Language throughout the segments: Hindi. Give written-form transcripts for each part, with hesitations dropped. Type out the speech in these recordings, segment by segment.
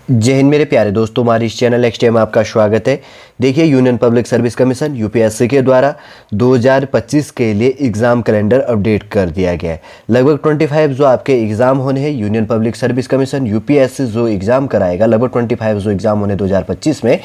जय हिंद मेरे प्यारे दोस्तों, हमारे इस चैनल एक्सटे में आपका स्वागत है। देखिए, union public service commission UPSC के द्वारा 2025 के लिए एग्ज़ाम कैलेंडर अपडेट कर दिया गया है। लगभग 25 जो आपके एग्ज़ाम होने हैं, union public service commission UPSC जो एग्ज़ाम कराएगा, लगभग 25 जो एग्ज़ाम होने 2025 में,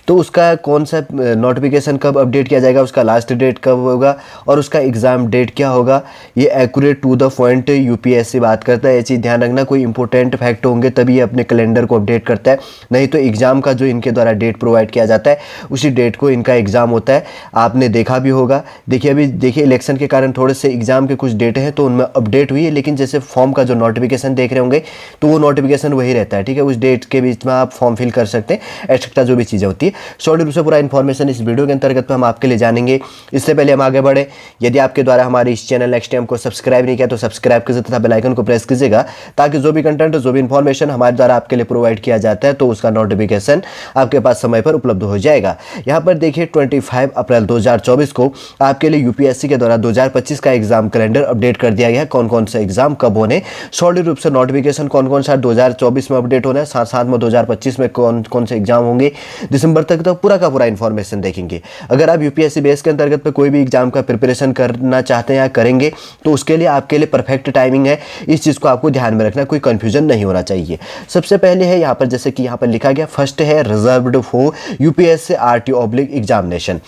तो उसका कौन सा नोटिफिकेशन कब अपडेट किया जाएगा, उसका लास्ट डेट कब होगा और उसका एग्ज़ाम डेट क्या होगा, ये accurate to the point UPSC बात करता है। ये चीज़ ध्यान रखना, कोई इंपॉर्टेंट फैक्ट होंगे तभी ये अपने कैलेंडर को अपडेट करता है, नहीं तो एग्ज़ाम का जो इनके द्वारा डेट प्रोवाइड किया जाता है उसी डेट को इनका एग्ज़ाम होता है। आपने देखा भी होगा। देखिए, अभी देखिए इलेक्शन के कारण थोड़े से एग्ज़ाम के कुछ डेट हैं तो उनमें अपडेट हुई है, लेकिन जैसे फॉर्म का जो नोटिफिकेशन देख रहे होंगे तो वो नोटिफिकेशन वही रहता है। ठीक है, उस डेट के बीच में आप फॉर्म फिल कर सकते हैं, एक्स्ट्रा जो भी चीज़ें होती है। शॉर्ट रूप से पूरा इन्फॉर्मेशन इस वीडियो के अंतर्गत में हम आपके लिए जानेंगे। इससे पहले हम आगे बढ़े, यदि आपके द्वारा हमारे इस चैनल नेक्स्ट टाइम को सब्सक्राइब नहीं किया तो सब्सक्राइब कीजिए तथा बेल आइकन को प्रेस कीजिएगा, ताकि जो भी कंटेंट, जो भी इन्फॉर्मेशन हमारे द्वारा आपके लिए प्रोवाइड किया जाता है तो उसका नोटिफिकेशन आपके पास समय पर उपलब्ध हो जाएगा। यहाँ पर देखिए 25 अप्रैल 2024 को आपके लिए यूपीएससी के द्वारा 2025 का एग्जाम कैलेंडर अपडेट कर दिया गया है। कौन कौन से एग्जाम कब होने, सॉलिड रूप से नोटिफिकेशन कौन कौन सा 2024 में अपडेट होना है, साथ साथ में 2025 में कौन कौन से एग्जाम होंगे दिसंबर तक, तो पूरा का पूरा इन्फॉर्मेशन देखेंगे। अगर आप यूपीएससी बेस के अंतर्गत पे कोई भी एग्जाम का प्रिपरेशन करना चाहते हैं या करेंगे तो उसके लिए आपके लिए परफेक्ट टाइमिंग है। इस चीज़ को आपको ध्यान में रखना, कोई कंफ्यूजन नहीं होना चाहिए। सबसे पहले है यहाँ पर, जैसे कि यहाँ पर लिखा गया, फर्स्ट है reserved for UPSC RT oblique examination.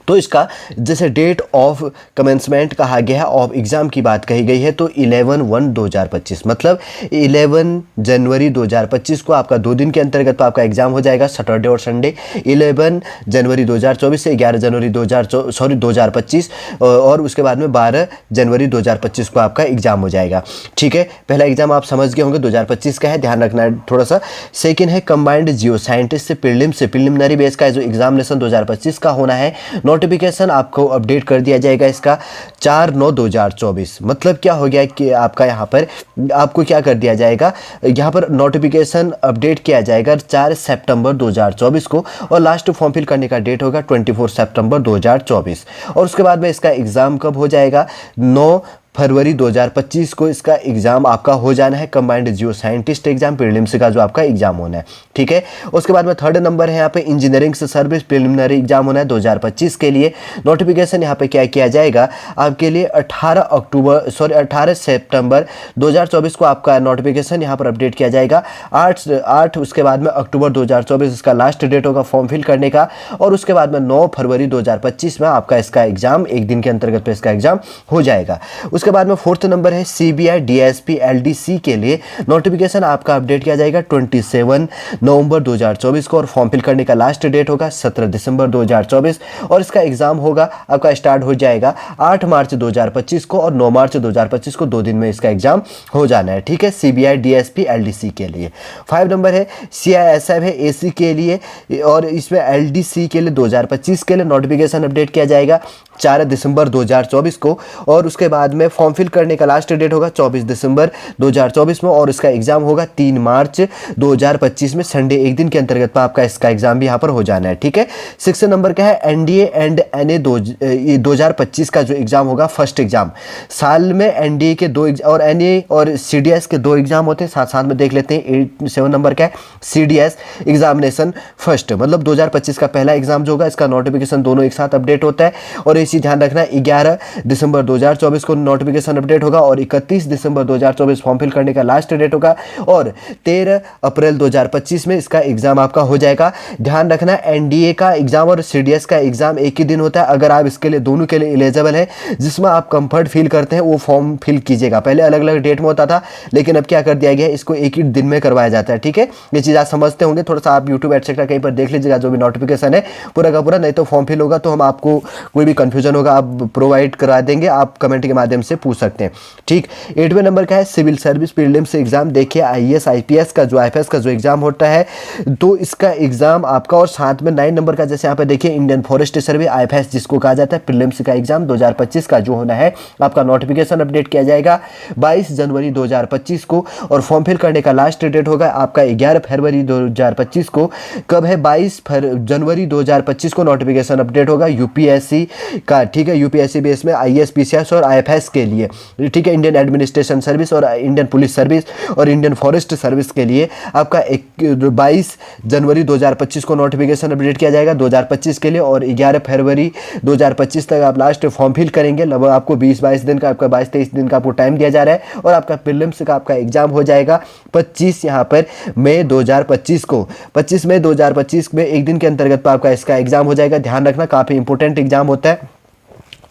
तो इसका जैसे डेट ऑफ कमेंसमेंट कहा गया है, ऑफ एग्ज़ाम की बात कही गई है, तो 11/1/2025 मतलब 11 जनवरी 2025 को आपका 2 दिन के अंतर्गत आपका एग्ज़ाम हो जाएगा, सैटरडे और संडे। 11 जनवरी 2024 से 11 जनवरी 2025 और उसके बाद में 12 जनवरी 2025 को आपका एग्ज़ाम हो जाएगा। ठीक है, पहला एग्ज़ाम आप समझ गए होंगे 2025 का है, ध्यान रखना है थोड़ा सा। सेकेंड है कंबाइंड जियो साइंटिस्ट से प्रिलिमिनरी बेस का जो एग्जामिनेशन 2025 का होना है, नोटिफिकेशन आपको अपडेट कर दिया जाएगा इसका 4/9/2024। मतलब क्या हो गया कि आपका यहाँ पर आपको क्या कर दिया जाएगा, यहाँ पर नोटिफिकेशन अपडेट किया जाएगा 4 सितंबर 2024 को, और लास्ट फॉर्म फिल करने का डेट होगा 24 सितंबर 2024। और उसके बाद में इसका एग्ज़ाम कब हो जाएगा, 9 फरवरी 2025 को इसका एग्ज़ाम आपका हो जाना है, कंबाइंड जियो साइंटिस्ट एग्जाम प्रीलिम्स का जो आपका एग्ज़ाम होना है। ठीक है, उसके बाद में थर्ड नंबर है यहाँ पे इंजीनियरिंग से सर्विस प्रीलिमिनरी एग्जाम होना है 2025 के लिए। नोटिफिकेशन यहाँ पे क्या किया जाएगा आपके लिए 18 सितंबर 2024 को आपका नोटिफिकेशन यहाँ पर अपडेट किया जाएगा। 8 उसके बाद में अक्टूबर 2024 इसका लास्ट डेट होगा फॉर्म फिल करने का, और उसके बाद में 9 फरवरी 2025 में आपका इसका एग्ज़ाम, एक दिन के अंतर्गत पे इसका एग्ज़ाम हो जाएगा। उसके बाद में फोर्थ नंबर है सीबीआई डीएसपी एलडीसी के लिए नोटिफिकेशन आपका अपडेट किया जाएगा 27 नवंबर 2024 को, और फॉर्म फिल करने का लास्ट डेट होगा 17 दिसंबर 2024, और इसका एग्जाम होगा आपका स्टार्ट हो जाएगा 8 मार्च 2025 को, और 9 मार्च 2025 को 2 दिन में इसका एग्जाम हो जाना है। ठीक है, सीबीआई डीएसपी एलडीसी के लिए। 5 नंबर है सीआईएसएफ है एसी के लिए, और इसमें एलडीसी के लिए 2025 के लिए नोटिफिकेशन अपडेट किया जाएगा 4 दिसंबर 2024 को, और उसके बाद में फॉर्म फिल करने का लास्ट डेट होगा 24 दिसंबर 2024 में, और इसका एग्जाम होगा 3 मार्च 2025 में, संडे एक दिन के अंतर्गत में आपका इसका एग्जाम भी यहाँ पर हो जाना है। ठीक है, 6 नंबर का है एनडीए एंड एनए 2025 का जो एग्जाम होगा, फर्स्ट एग्जाम। साल में एनडीए के 2 और एनए और सीडीएस के 2 एग्जाम होते हैं, साथ साथ में देख लेते हैं। 7 नंबर का है सीडीएस एग्जामिनेशन फर्स्ट, मतलब 2025 का पहला एग्जाम जो होगा, इसका नोटिफिकेशन दोनों एक साथ अपडेट होता है। और इसी ध्यान रखना, 11 दिसंबर 2024 को नोटिफिकेशन अपडेट होगा, और 31 दिसंबर 2024 फॉर्म फिल करने का लास्ट डेट होगा, और 13 अप्रैल 2025 में इसका एग्जाम आपका हो जाएगा। ध्यान रखना, एनडीए का एग्जाम और सीडीएस का एग्जाम एक ही दिन होता है। अगर आप इसके लिए दोनों के लिए एलिजिबल है, जिसमें आप कंफर्ट फील करते हैं, वो फॉर्म फिल कीजिएगा। पहले अलग अलग डेट में होता था, लेकिन अब क्या कर दिया गया है, इसको एक ही दिन में करवाया जाता है। ठीक है, ये चीज़ आप समझते होंगे, थोड़ा सा आप यूट्यूब एटसेट्रा कहीं पर देख लीजिएगा जो भी नोटिफिकेशन है पूरा का पूरा, नहीं तो फॉर्म फिल होगा तो हम आपको कोई भी कंफ्यूजन होगा आप प्रोवाइड करा देंगे, आप कमेंट के माध्यम से पूछ सकते हैं। ठीक, 8वें नंबर का है सिविल सर्विस प्रीलिम्स एग्जाम। देखिए आईएएस आईपीएस का जो आईएफएस का जो एग्जाम होता है, तो इसका एग्जाम आपका, और साथ में 9 नंबर का जैसे यहाँ पे देखिए इंडियन फॉरेस्ट सर्वे आईएफएस जिसको कहा जाता है, प्रीलिम्स का एग्जाम 2025 का जो होना है, आपका नोटिफिकेशन अपडेट किया जाएगा 22 जनवरी 2025 को, और फॉर्म फिल करने का लास्ट डेट होगा आपका 11 फरवरी 2025 को। कब है, 22 जनवरी 2025 को नोटिफिकेशन अपडेट होगा यूपीएससी का। ठीक है, यूपीएससी बेस में आईएएस पीसीएस और आईएफएस के लिए, ठीक है, इंडियन एडमिनिस्ट्रेशन सर्विस और इंडियन पुलिस सर्विस और इंडियन फॉरेस्ट सर्विस के लिए आपका 22 जनवरी 2025 को नोटिफिकेशन अपडेट किया जाएगा 2025 के लिए, और 11 फरवरी 2025 तक आप लास्ट फॉर्म फिल करेंगे। लगभग आपको 20-22 दिन का, आपका 22-23 दिन का आपको टाइम दिया जा रहा है, और आपका प्रीलिम्स का आपका एग्जाम हो जाएगा 25 यहाँ पर मई 2025 को। 25 मई 2025 में एक दिन के अंतर्गत पर आपका इसका एग्जाम हो जाएगा। ध्यान रखना, काफ़ी इंपॉर्टेंट एग्जाम होता है।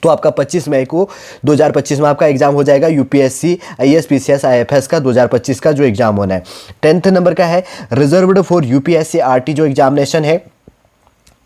तो आपका 25 मई को 2025 में आपका एग्जाम हो जाएगा यूपीएससी आईएएस पीसीएस आईएफएस का 2025 का जो एग्जाम होना है। 10th नंबर का है रिजर्व्ड फॉर यूपीएससी आरटी जो एग्जामिनेशन है।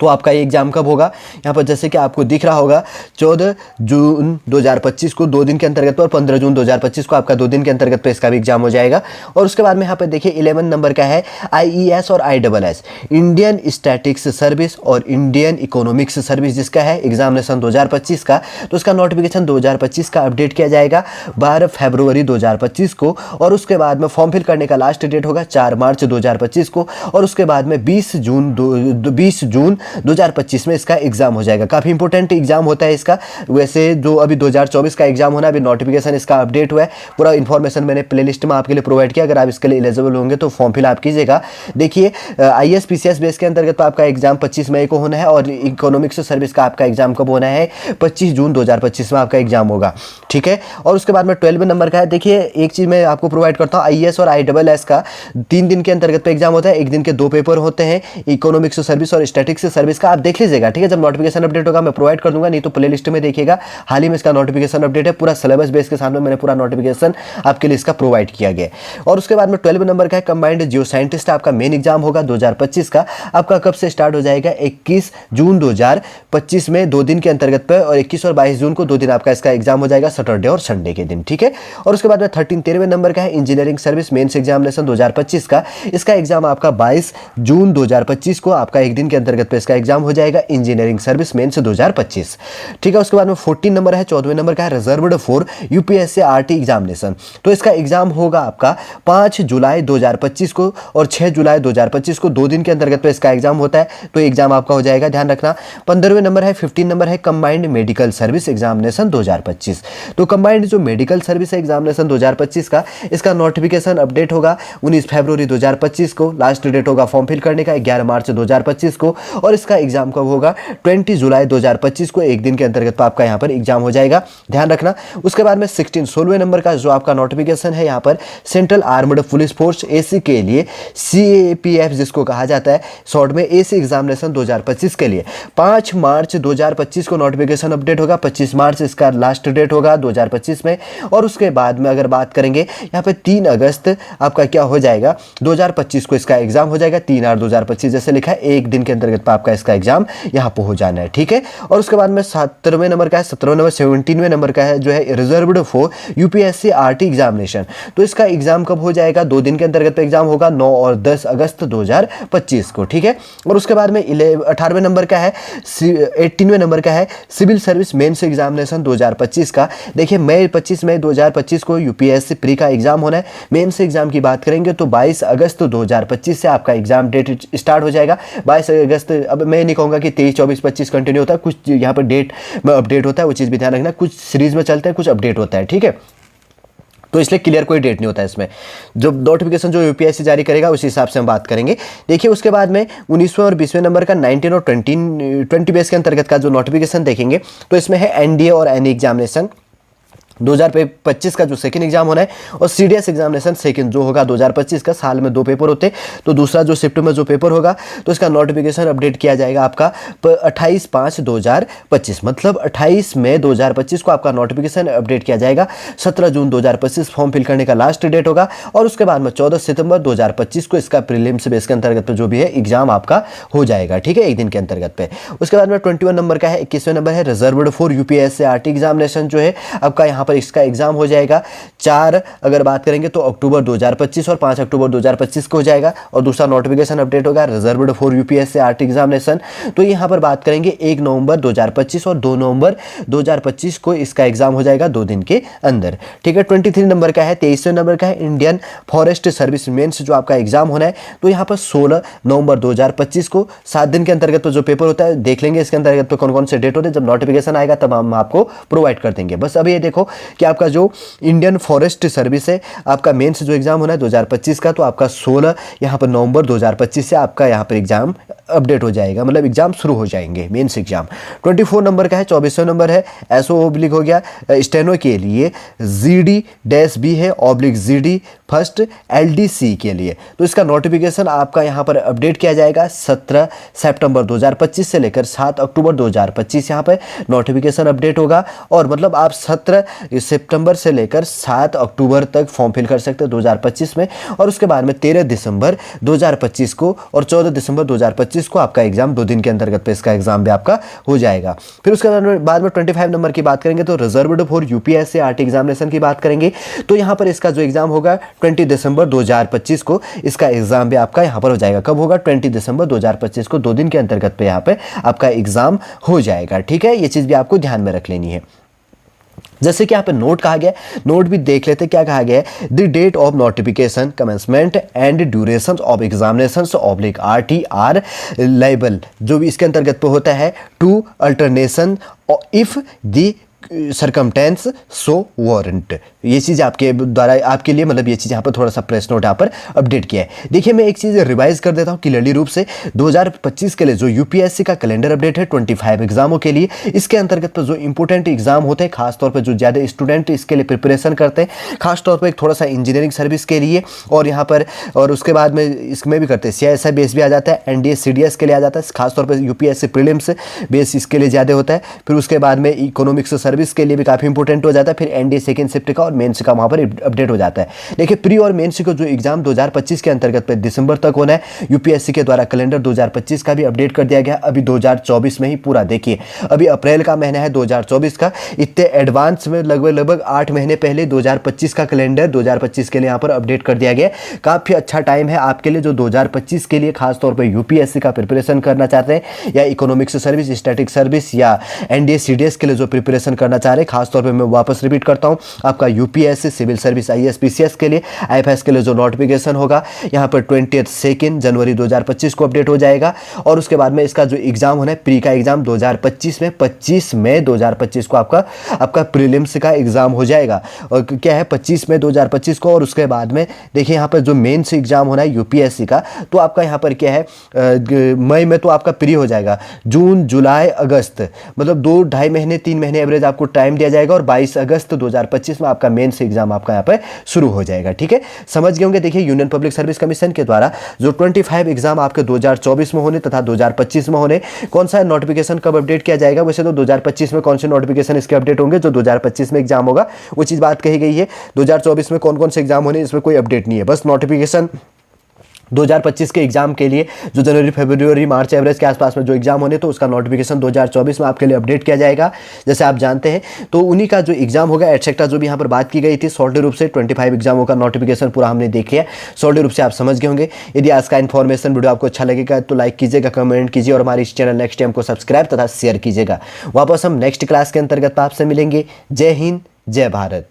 तो आपका ये एग्जाम कब होगा, यहाँ पर जैसे कि आपको दिख रहा होगा 14 जून 2025 को 2 दिन के अंतर्गत पर, 15 जून 2025 को आपका 2 दिन के अंतर्गत पर इसका भी एग्जाम हो जाएगा। और उसके बाद में यहाँ पर देखिए 11 नंबर का है आईईएस और आईएएस इंडियन स्टैटिक्स सर्विस और इंडियन इकोनॉमिक्स सर्विस जिसका है एग्जामिनेशन 2025 का। तो उसका नोटिफिकेशन 2025 का अपडेट किया जाएगा 12 फरवरी 2025 को, और उसके बाद में फॉर्म फिल करने का लास्ट डेट होगा 4 मार्च 2025 को, और उसके बाद में 20 जून 2025 में इसका एग्जाम हो जाएगा। काफ़ी इंपॉर्टेंट एग्जाम होता है इसका। वैसे जो अभी 2024 का एग्जाम होना है, अभी नोटिफिकेशन इसका अपडेट हुआ है, पूरा इन्फॉर्मेशन मैंने प्लेलिस्ट में आपके लिए प्रोवाइड किया। अगर आप इसके लिए एलिजिबल होंगे तो फॉर्म फिल आप कीजिएगा। देखिए आईएएस पीसीएस बेस के अंतर्गत तो आपका एग्जाम 25 मई को होना है, और इकोनॉमिक्स सर्विस का आपका एग्जाम कब होना है 25 जून 2025 में आपका एग्जाम होगा, ठीक है। और उसके बाद में 12 नंबर का है। देखिए एक चीज़ मैं आपको प्रोवाइड करता हूँ, आईएएस और आईएएस का 3 दिन के अंतर्गत पे एग्जाम होता है। एक दिन के 2 पेपर होते हैं, इकोनॉमिक्स सर्विस और स्टैटिक्स सर्विस का। आप देख लीजिएगा, ठीक है। जब नोटिफिकेशन अपडेट होगा मैं प्रोवाइड कर दूंगा, नहीं तो प्लेलिस्ट में देखिएगा, हाल ही में इसका नोटिफिकेशन अपडेट है। पूरा सिलेबस बेस के सामने मैंने पूरा नोटिफिकेशन आपके लिए इसका प्रोवाइड किया गया। और उसके बाद में 12 नंबर का है कंबाइंड जियो साइंटिस्ट, आपका मेन एग्जाम होगा 2025 का। आपका कब से स्टार्ट हो जाएगा 21 जून 2025 में 2 दिन के अंतर्गत पर, और 21 और 22 जून को 2 दिन आपका इसका एग्जाम हो जाएगा, सैटरडे और संडे के दिन, ठीक है। और उसके बाद में 13वें नंबर का है इंजीनियरिंग सर्विस मेंस एग्जामिनेशन 2025 का। इसका एग्जाम आपका 22 जून 2025 को आपका एक दिन के अंतर्गत पे इसका एग्जाम हो जाएगा, इंजीनियरिंग सर्विस मेंस 2025, ठीक है। उसके बाद में 14 नंबर है, 14वें नंबर का है reserved for UPSC RT examination. तो इसका एग्जाम होगा आपका 5 जुलाई 2025 को और 6 जुलाई 2025 को, 2 दिन के अंतर्गत पे इसका एग्जाम होता है। तो एग्जाम आपका हो जाएगा, ध्यान रखना। 15वें नंबर है, 15 नंबर है कंबाइंड मेडिकल सर्विस एग्जामिनेशन 2025। तो कंबाइंड जो मेडिकल सर्विस है एग्जामिनेशन 2025 का, इसका नोटिफिकेशन अपडेट होगा 19 फरवरी 2025 को। लास्ट डेट होगा फॉर्म फिल करने का 11 मार्च 2025 को, और इसका एग्जाम कब होगा 20 जुलाई 2025 को, एक दिन के अंतर्गत आपका यहाँ पर एग्जाम हो जाएगा, ध्यान रखना। उसके बाद में 16वें नंबर का जो आपका नोटिफिकेशन है यहाँ पर central armed police force AC के लिए, सीएपीएफ जिसको कहा जाता है शॉर्ट में, एसी एग्जामिनेशन 2025 के लिए 5 मार्च 2025 को नोटिफिकेशन अपडेट होगा। 25 मार्च इसका लास्ट डेट होगा 2025 में। और उसके बाद में अगर बात करेंगे यहाँ पे 3 अगस्त आपका क्या हो जाएगा 2025 को इसका एग्जाम हो जाएगा। 3/8 2025 जैसे लिखा है, एक दिन के अंतर्गत आपका इसका एग्जाम यहाँ पर हो जाना है, ठीक है। और उसके बाद में 17वें नंबर का है, 17वें नंबर 17वें नंबर का है जो है reserved for UPSC RT examination. तो इसका एग्जाम कब हो जाएगा 2 दिन के अंतर्गत पे एग्जाम होगा 9 और 10 अगस्त 2025 को, ठीक है। और उसके बाद में 18वें नंबर का है, 18वें नंबर का है सिविल सर्विस मेंस एग्जामिनेशन 2025 का। देखिए 25 मई 2025 को यूपीएससी प्री का एग्जाम होना है। मेंस एग्जाम की बात करेंगे तो 22 अगस्त 2025 से आपका एग्जाम डेट स्टार्ट हो जाएगा। 22 अगस्त, अब मैं नहीं कहूँगा कि 23, 24, 25 कंटिन्यू होता है, कुछ यहाँ पर डेट में अपडेट होता है, वो चीज़ भी ध्यान रखना। कुछ सीरीज में चलते हैं, कुछ अपडेट होता है, ठीक है। तो इसलिए क्लियर कोई डेट नहीं होता है इसमें। जो नोटिफिकेशन जो यूपीएससी जारी करेगा उस हिसाब से हम बात करेंगे। देखिए उसके बाद में 19वें और 20वें नंबर का 19 और 20 बेस के अंतर्गत का जो नोटिफिकेशन देखेंगे तो इसमें है एनडीए और एनई एग्जामिनेशन 2025 का जो सेकंड एग्जाम होना है, और सीडीएस एग्जामिनेशन सेकंड जो होगा 2025 का। साल में 2 पेपर होते, तो दूसरा जो शिफ्ट में जो पेपर होगा तो इसका नोटिफिकेशन अपडेट किया जाएगा आपका 28/5/2025, मतलब 28 मई 2025 को आपका नोटिफिकेशन अपडेट किया जाएगा। 17 जून 2025 फॉर्म फिल करने का लास्ट डेट होगा, और उसके बाद में 14 सितंबर 2025 को इसका प्रीलिम्स बेस के अंतर्गत पे जो भी है एग्जाम आपका हो जाएगा, ठीक है, एक दिन के अंतर्गत पे। उसके बाद में 21 नंबर का है, 21वें नंबर है reserved for UPSC RT examination जो है आपका यहाँ पर इसका एग्जाम हो जाएगा 4 अगर बात करेंगे तो अक्टूबर 2025 और 5 अक्टूबर 2025 को हो जाएगा। और दूसरा नोटिफिकेशन अपडेट होगा reserved for UPSC RT examination, तो यहाँ पर बात करेंगे 1 नवंबर 2025 और 2 नवंबर 2025 को इसका एग्जाम हो जाएगा 2 दिन के अंदर, ठीक है। 23 नंबर का है, 23वें नंबर का है इंडियन फॉरेस्ट सर्विस मेंस जो आपका एग्जाम होना है, तो यहाँ पर 16 नवंबर 2025 को 7 दिन के अंतर्गत तो जो पेपर होता है देख लेंगे इसके अंतर्गत तो कौन कौन से डेट होते हैं। जब नोटिफिकेशन आएगा तब हम आपको प्रोवाइड कर देंगे। बस अभी ये देखो कि आपका जो इंडियन फॉरेस्ट सर्विस है, आपका मेंस जो एग्ज़ाम होना है 2025 का, तो आपका 16 यहाँ पर नवंबर 2025 से आपका यहाँ पर एग्ज़ाम अपडेट हो जाएगा, मतलब एग्ज़ाम शुरू हो जाएंगे मेंस एग्ज़ाम। 24 नंबर का है, 24वें नंबर है एसओ ओब्लिक हो गया स्टेनो के लिए GD-B है /GD फर्स्ट LDC के लिए। तो इसका नोटिफिकेशन आपका यहाँ पर अपडेट किया जाएगा 17 सितंबर 2025 से लेकर 7 अक्टूबर 2025 यहाँ पर नोटिफिकेशन अपडेट होगा। और मतलब आप 17 सितंबर से लेकर 7 अक्टूबर तक फॉर्म फिल कर सकते हैं 2025 में। और उसके बाद में 13 दिसंबर 2025 को और 14 दिसंबर 2025 को आपका एग्जाम 2 दिन के अंतर्गत पे इसका एग्जाम भी आपका हो जाएगा। फिर उसके बाद में 25 नंबर की बात करेंगे तो reserved for UPSC RT examination की बात करेंगे। तो यहाँ पर इसका जो एग्जाम होगा 20 दिसंबर 2025 को इसका एग्जाम भी आपका यहाँ पर हो जाएगा। कब होगा? 20 दिसंबर 2025 को 2 दिन के अंतर्गत पे यहाँ पे आपका एग्जाम हो जाएगा। ठीक है, ये चीज़ भी आपको ध्यान में रख लेनी है। जैसे कि यहाँ पे नोट कहा गया, नोट भी देख लेते क्या कहा गया है। The date of notification commencement and duration of examination RT are liable, जो भी इसके अंतर्गत पे होता है to alternation if the circumstance so warrant. ये चीज़ आपके द्वारा आपके लिए मतलब ये चीज़ यहाँ पर थोड़ा सा प्रेस नोट यहाँ पर अपडेट किया है। देखिए मैं एक चीज़ रिवाइज कर देता हूँ क्लियरली रूप से। 2025 के लिए जो UPSC का कैलेंडर अपडेट है 25 एग्जामों के लिए, इसके अंतर्गत पर जो इंपॉर्टेंट एग्जाम होते हैं, खासतौर पर जो ज़्यादा स्टूडेंट इसके लिए प्रिपरेशन करते हैं, खासतौर पर एक थोड़ा सा इंजीनियरिंग सर्विस के लिए, और यहाँ पर और उसके बाद में इसमें भी करते हैं CISI बेस भी आ जाता है, NDA CDS के लिए आ जाता है, खासतौर पर UPSC प्रीलिम्स बेस इसके लिए ज़्यादा होता है। फिर उसके बाद में इकोनॉमिक्स सर्विस के लिए भी काफ़ी इंपॉर्टेंट हो जाता है। फिर NDA सेकंड शिफ्ट का और मेंस का वहाँ पर अपडेट हो जाता है। देखिए प्री और मेंस को जो एग्जाम 2025 के अंतर्गत पे दिसंबर तक होना है, UPSC के द्वारा कैलेंडर 2025 का भी अपडेट कर दिया गया। अभी 2024 में ही पूरा देखिए, अभी अप्रैल का महीना है 2024 का, इतने एडवांस में लगभग 8 महीने पहले 2025 का कैलेंडर 2025 के लिए यहाँ पर अपडेट कर दिया गया। काफ़ी अच्छा टाइम है आपके लिए जो 2025 के लिए खासतौर पर UPSC का प्रिपरेशन करना चाहते हैं, या इकोनॉमिक्स सर्विस, स्टैटिक सर्विस, या NDA CDS के लिए जो प्रिपरेशन करना चाह रहे हैं। खासतौर पे मैं वापस रिपीट करता हूं, आपका UPSC civil service IAS PCS के लिए, IFS के लिए जो नोटिफिकेशन होगा यहाँ पर 22 जनवरी 2025 को अपडेट हो जाएगा। और उसके बाद में इसका जो एग्जाम होना है प्री का एग्जाम 2025 में 25 मई 2025 को आपका प्रीलिम्स का एग्जाम हो जाएगा। और क्या है 25 मई 2025 को। और उसके बाद में देखिए यहाँ पर जो मेंस एग्जाम होना है UPSC का, तो आपका यहाँ पर क्या है मई में तो आपका प्री हो जाएगा, जून जुलाई अगस्त मतलब 2-2.5 महीने 3 महीने एवरेज आपको टाइम दिया जाएगा। और 22 अगस्त 2025 में आपका मेंस एग्जाम आपका यहाँ पर शुरू हो जाएगा। ठीक है, समझ गए होंगे। देखिए यूनियन पब्लिक सर्विस कमीशन के द्वारा जो 25 एग्जाम आपके 2024 में होने तथा 2025 में होने, कौन सा नोटिफिकेशन कब अपडेट किया जाएगा? वैसे तो 2025 में कौन से नोटिफिकेशन इसके अपडेट होंगे, जो 2025 में एग्जाम होगा वो चीज़ बात कही गई है। 2024 में कौन कौन से एग्जाम होने इसमें कोई अपडेट नहीं है, बस नोटिफिकेशन 2025 के एग्जाम के लिए जो जनवरी फरवरी मार्च एवरेज के आसपास में जो एग्जाम होने, तो उसका नोटिफिकेशन 2024 में आपके लिए अपडेट किया जाएगा जैसे आप जानते हैं। तो उन्हीं का जो एग्जाम होगा एटसेट्रा जो भी यहाँ पर बात की गई थी, शॉर्टली रूप से 25 एग्जामों का नोटिफिकेशन पूरा हमने देख लिया, शॉर्टली रूप से आप समझ गए होंगे। यदि आज का इन्फॉर्मेशन वीडियो आपको अच्छा लगेगा तो लाइक कीजिएगा, कमेंट कीजिए और हमारे इस चैनल नेक्स्ट टाइम को सब्सक्राइब तथा शेयर कीजिएगा। वापस हम नेक्स्ट क्लास के अंतर्गत आपसे मिलेंगे। जय हिंद, जय भारत।